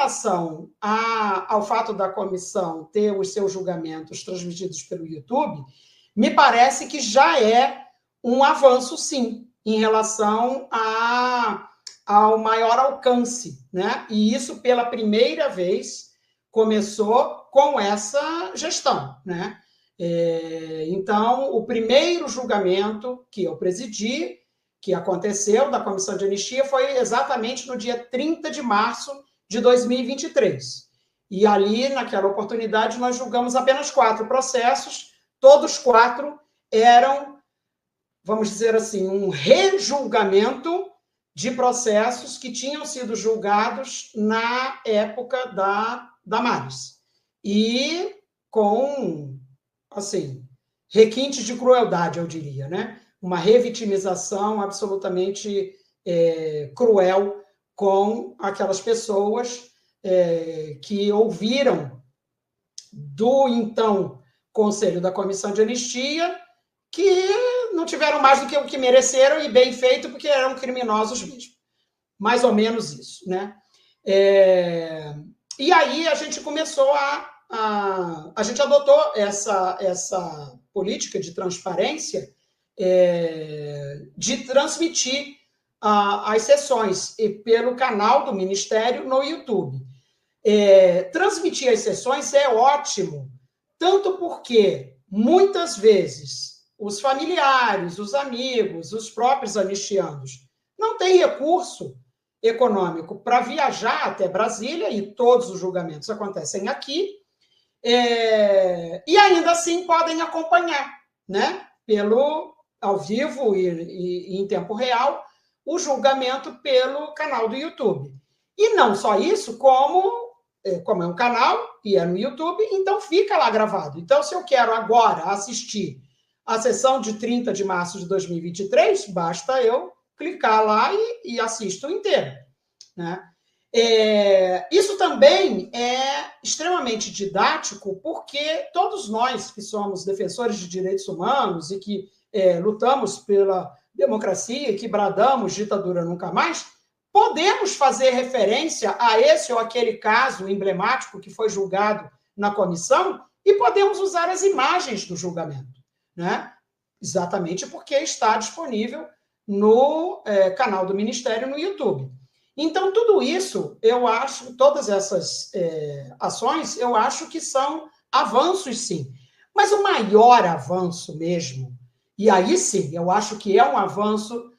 relação ao fato da comissão ter os seus julgamentos transmitidos pelo YouTube, me parece que já é um avanço, sim, em relação ao maior alcance, né? E isso, pela primeira vez, começou com essa gestão, né? Então, o primeiro julgamento que eu presidi, que aconteceu da Comissão de Anistia, foi exatamente no dia 30 de março de 2023. E ali, naquela oportunidade, nós julgamos apenas 4 processos, todos 4 eram, vamos dizer assim, um rejulgamento de processos que tinham sido julgados na época da Damares. E com, assim, requintes de crueldade, eu diria, né? Uma revitimização absolutamente cruel com aquelas pessoas que ouviram do, então, Conselho da Comissão de Anistia, que não tiveram mais do que o que mereceram, e bem feito, porque eram criminosos mesmo. Mais ou menos isso, né? E aí a gente começou a gente adotou essa política de transparência, de transmitir as sessões pelo canal do Ministério no YouTube. Transmitir as sessões é ótimo, tanto porque, muitas vezes, os familiares, os amigos, os próprios anistianos não têm recurso econômico para viajar até Brasília, e todos os julgamentos acontecem aqui, e ainda assim podem acompanhar, né, ao vivo e em tempo real, o julgamento pelo canal do YouTube. E não só isso, como é um canal e é no YouTube, então fica lá gravado. Então, se eu quero agora assistir a sessão de 30 de março de 2023, basta eu clicar lá e assisto inteiro, né? Isso também é extremamente didático, porque todos nós que somos defensores de direitos humanos e que lutamos pela democracia e que bradamos ditadura nunca mais, podemos fazer referência a esse ou aquele caso emblemático que foi julgado na comissão e podemos usar as imagens do julgamento, né? Exatamente porque está disponível no canal do Ministério no YouTube. Então, tudo isso, eu acho, todas essas ações, eu acho que são avanços, sim. Mas o maior avanço mesmo, e aí sim, eu acho que é um avanço.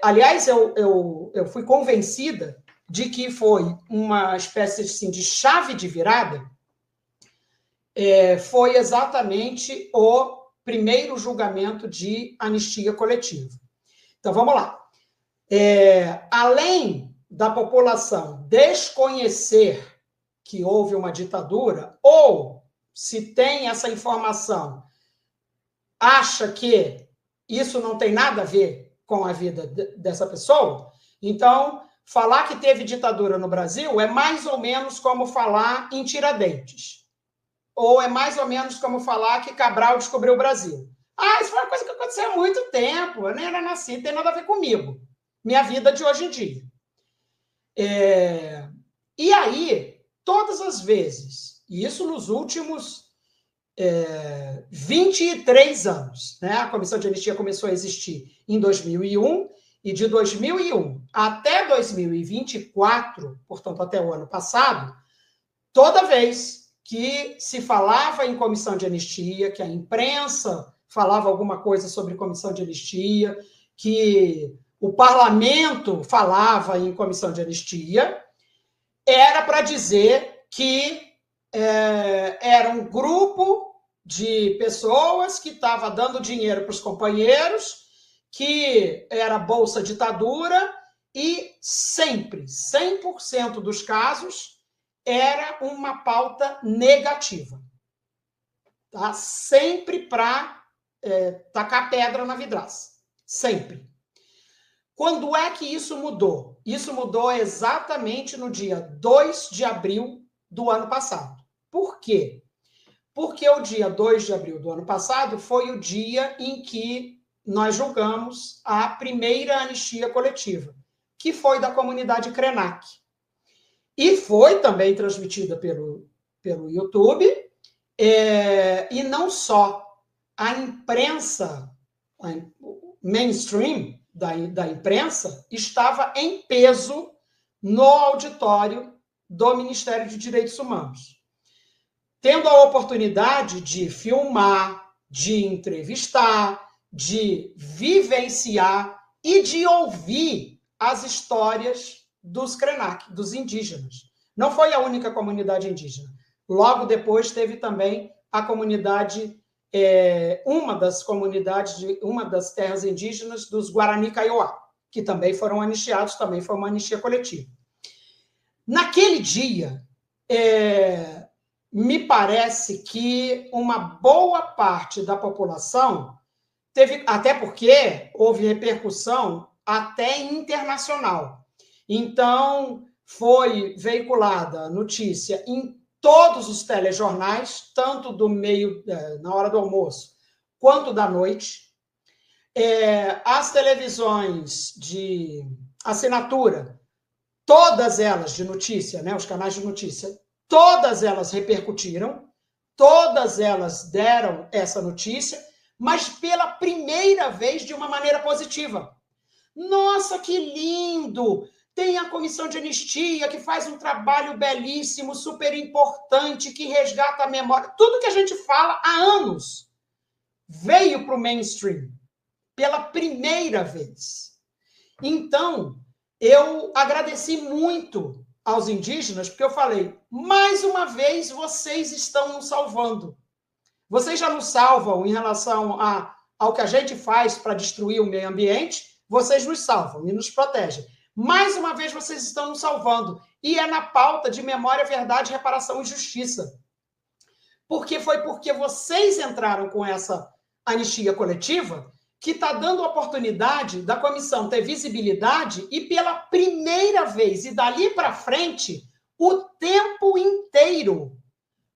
Aliás, eu fui convencida de que foi uma espécie assim, de chave de virada, foi exatamente o primeiro julgamento de anistia coletiva. Então, vamos lá. Além da população desconhecer que houve uma ditadura, ou, se tem essa informação, acha que isso não tem nada a ver com a vida dessa pessoa, então, falar que teve ditadura no Brasil é mais ou menos como falar em Tiradentes. Ou é mais ou menos como falar que Cabral descobriu o Brasil. Isso foi uma coisa que aconteceu há muito tempo, eu nem era nascido, não tem nada a ver comigo. Minha vida de hoje em dia. E aí, todas as vezes, e isso nos últimos 23 anos, né? A Comissão de Anistia começou a existir em 2001, e de 2001 até 2024, portanto, até o ano passado, toda vez que se falava em comissão de anistia, que a imprensa falava alguma coisa sobre comissão de anistia, que o parlamento falava em comissão de anistia, era para dizer que era um grupo de pessoas que estava dando dinheiro para os companheiros, que era bolsa ditadura, e sempre, 100% dos casos, era uma pauta negativa. Tá? Sempre para tacar pedra na vidraça. Sempre. Quando é que isso mudou? Isso mudou exatamente no dia 2 de abril do ano passado. Por quê? Porque o dia 2 de abril do ano passado foi o dia em que nós julgamos a primeira anistia coletiva, que foi da comunidade Krenak. E foi também transmitida pelo YouTube, e não só a imprensa, o mainstream da imprensa, estava em peso no auditório do Ministério de Direitos Humanos, tendo a oportunidade de filmar, de entrevistar, de vivenciar e de ouvir as histórias dos Krenak, dos indígenas. Não foi a única comunidade indígena. Logo depois teve também a comunidade, uma das terras indígenas dos Guarani Kaiowá, que também foram anistiados, também foi uma anistia coletiva. Naquele dia, me parece que uma boa parte da população teve, até porque houve repercussão até internacional. Então, foi veiculada a notícia em todos os telejornais, tanto do meio, na hora do almoço, quanto da noite. As televisões de assinatura, todas elas de notícia, né, os canais de notícia, todas elas repercutiram, todas elas deram essa notícia, mas pela primeira vez de uma maneira positiva. Nossa, que lindo! Tem a Comissão de Anistia, que faz um trabalho belíssimo, super importante, que resgata a memória. Tudo que a gente fala há anos veio para o mainstream pela primeira vez. Então, eu agradeci muito aos indígenas, porque eu falei, mais uma vez, vocês estão nos salvando. Vocês já nos salvam em relação ao que a gente faz para destruir o meio ambiente, vocês nos salvam e nos protegem. Mais uma vez, vocês estão nos salvando. E é na pauta de memória, verdade, reparação e justiça. Porque foi porque vocês entraram com essa anistia coletiva que está dando oportunidade da comissão ter visibilidade e, pela primeira vez, e dali para frente, o tempo inteiro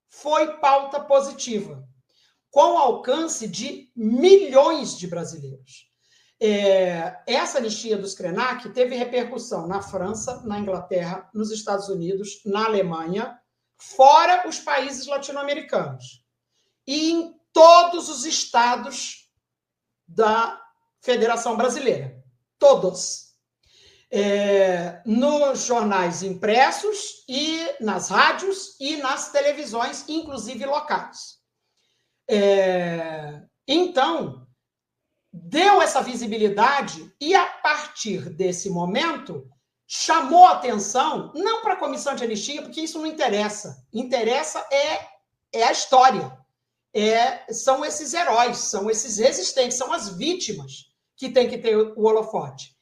foi pauta positiva, com alcance de milhões de brasileiros. Essa anistia dos Krenak teve repercussão na França, na Inglaterra, nos Estados Unidos, na Alemanha, fora os países latino-americanos. E em todos os estados da Federação Brasileira. Todos. Nos jornais impressos e nas rádios e nas televisões, inclusive locais. Então, deu essa visibilidade e, a partir desse momento, chamou atenção, não para a comissão de anistia, porque isso não interessa. Interessa a história. São esses heróis, são esses resistentes, são as vítimas que têm que ter o holofote.